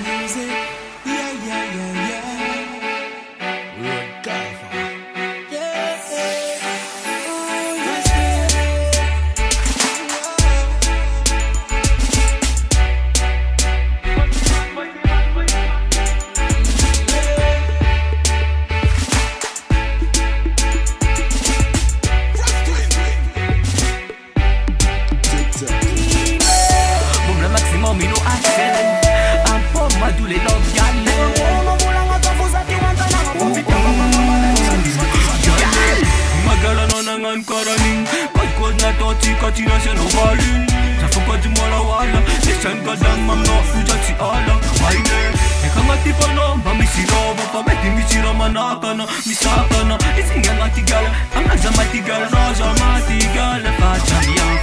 music. Yeah, yeah, yeah, yeah. Good God. Yeah, yeah. Oh, yes, Katina se no valin Sa fuka di mola wala Nesan ka lang mam no Ujat si ala Maine Eka ngati pa no Mamisiro Mapameti misira manaka na Misaka na Isinga ngati gala Ang aza mati gala Rosa mati gala Pachamia